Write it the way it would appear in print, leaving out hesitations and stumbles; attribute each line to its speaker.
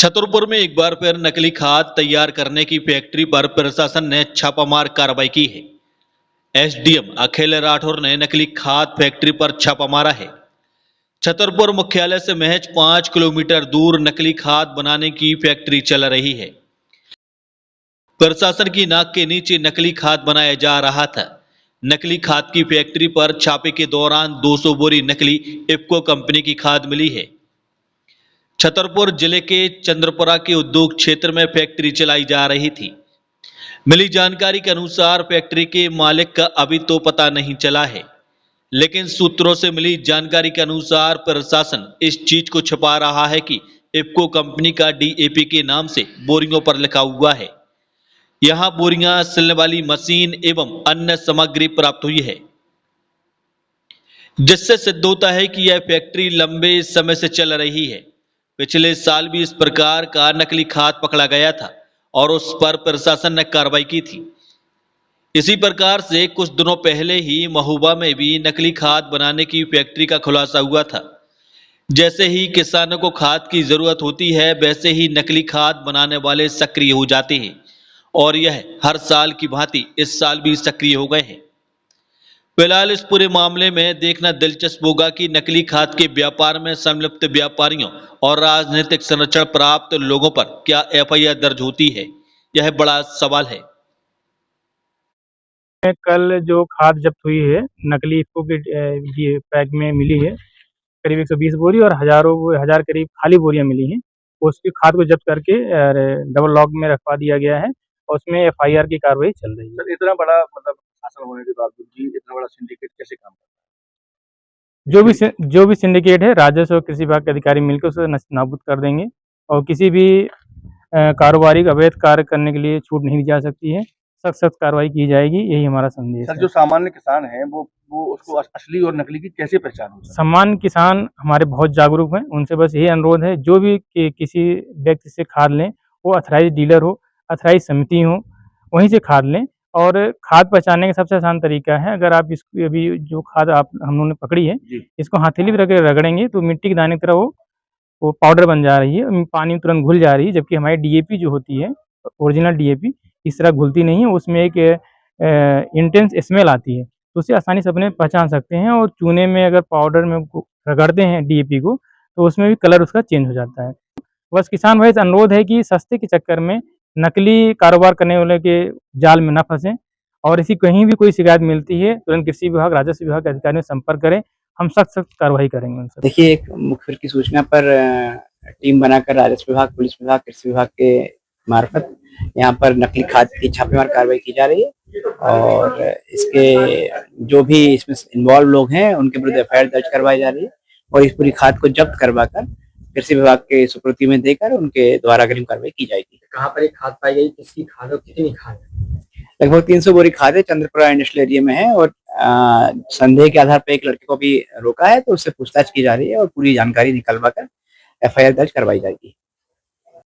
Speaker 1: छतरपुर में एक बार फिर नकली खाद तैयार करने की फैक्ट्री पर प्रशासन ने छापामार कार्रवाई की है। एसडीएम अखिल राठौर ने नकली खाद फैक्ट्री पर छापा मारा है। छतरपुर मुख्यालय से महज 5 किलोमीटर दूर नकली खाद बनाने की फैक्ट्री चल रही है। प्रशासन की नाक के नीचे नकली खाद बनाया जा रहा था। नकली खाद की फैक्ट्री पर छापे के दौरान 200 बोरी नकली इफ्को कंपनी की खाद मिली है। छतरपुर जिले के चंद्रपुरा के उद्योग क्षेत्र में फैक्ट्री चलाई जा रही थी। मिली जानकारी के अनुसार फैक्ट्री के मालिक का अभी तो पता नहीं चला है, लेकिन सूत्रों से मिली जानकारी के अनुसार प्रशासन इस चीज को छुपा रहा है कि इफ्को कंपनी का डीएपी के नाम से बोरियों पर लिखा हुआ है। यहां बोरियां सिलने वाली मशीन एवं अन्य सामग्री प्राप्त हुई है, जिससे सिद्ध होता है कि यह फैक्ट्री लंबे समय से चल रही है। पिछले साल भी इस प्रकार का नकली खाद पकड़ा गया था और उस पर प्रशासन ने कार्रवाई की थी। इसी प्रकार से कुछ दिनों पहले ही महोबा में भी नकली खाद बनाने की फैक्ट्री का खुलासा हुआ था। जैसे ही किसानों को खाद की जरूरत होती है, वैसे ही नकली खाद बनाने वाले सक्रिय हो जाते हैं और यह हर साल की भांति इस साल भी सक्रिय हो गए हैं। फिलहाल इस पूरे मामले में देखना दिलचस्प होगा कि नकली खाद के व्यापार में संलिप्त व्यापारियों और राजनीतिक संरक्षण प्राप्त लोगों पर क्या एफआईआर दर्ज होती है, यह बड़ा सवाल है।
Speaker 2: कल जो खाद जब्त हुई है नकली इफ्को के ये पैक में मिली है, करीब 120 बोरी और हजार करीब खाली बोरियां मिली हैं। उसकी खाद को जब्त करके डबल लॉक में रखवा दिया गया है और उसमें एफआईआर की कार्रवाई चल रही है।
Speaker 3: सर, इतना बड़ा मतलब शासन होने के बावजूद भी इतना बड़ा सिंडिकेट कैसे काम करता
Speaker 2: जो भी सिंडिकेट है, राजस्व और कृषि विभाग के अधिकारी मिलकर उसे नाबूद कर देंगे और किसी भी कारोबारी का अवैध कार्य करने के लिए छूट नहीं दी जा सकती है। सख्त सख्त कार्रवाई की जाएगी, यही हमारा संदेश
Speaker 3: सर,
Speaker 2: है।
Speaker 3: जो सामान्य किसान है वो उसको असली और नकली की कैसे पहचान होती है?
Speaker 2: सामान्य किसान हमारे बहुत जागरूक हैं, उनसे बस यही अनुरोध है, जो भी किसी व्यक्ति से खाद लें वो अथराइज डीलर हो, अथराइज समिति हो, वहीं से खाद लें। और खाद पहचानने का सबसे आसान तरीका है, अगर आप इसको अभी जो खाद हम लोगों ने पकड़ी है, इसको हथेली पे रगड़ेंगे तो मिट्टी के दाने की तरह वो पाउडर बन जा रही है, पानी में तुरंत घुल जा रही है। जबकि हमारी डीएपी जो होती है, ओरिजिनल डीएपी इस तरह घुलती नहीं है, उसमें एक इंटेंस स्मेल आती है, तो उसे आसानी से अपने पहचान सकते हैं। और चूने में अगर पाउडर में रगड़ते हैं डीएपी को, तो उसमें भी कलर उसका चेंज हो जाता है। बस किसान भाई से अनुरोध है कि सस्ते के चक्कर में नकली कारोबार करने वाले के जाल में न फंसें और इसी कहीं भी कोई शिकायत मिलती है तुरंत कृषि विभाग, राजस्व विभाग के अधिकारियों से संपर्क करें, हम सख्त सख्त कार्रवाई करेंगे उनसे।
Speaker 4: देखिए, एक मुखबिर की सूचना पर टीम बनाकर राजस्व विभाग, पुलिस विभाग, कृषि विभाग के मार्फत यहाँ पर नकली खाद की छापेमार कार्रवाई की जा रही है और इसके जो भी इसमें इन्वॉल्व लोग हैं उनके विरुद्ध एफआईआर दर्ज करवाई जा रही है और इस पूरी खाद को जब्त करवाकर कृषि विभाग के सुपुर्द में देकर उनके द्वारा अग्रिम कार्रवाई की जाएगी।
Speaker 5: कहाँ पर एक खाद पाई गई, किसकी खाद और कितनी खाद है?
Speaker 4: लगभग 300 बोरी खाद है, चंद्रपुरा इंडस्ट्रियल एरिया में है और संदेह के आधार पर एक लड़के को भी रोका है, तो उससे पूछताछ की जा रही है और पूरी जानकारी निकलवा कर एफआईआर दर्ज करवाई जाएगी।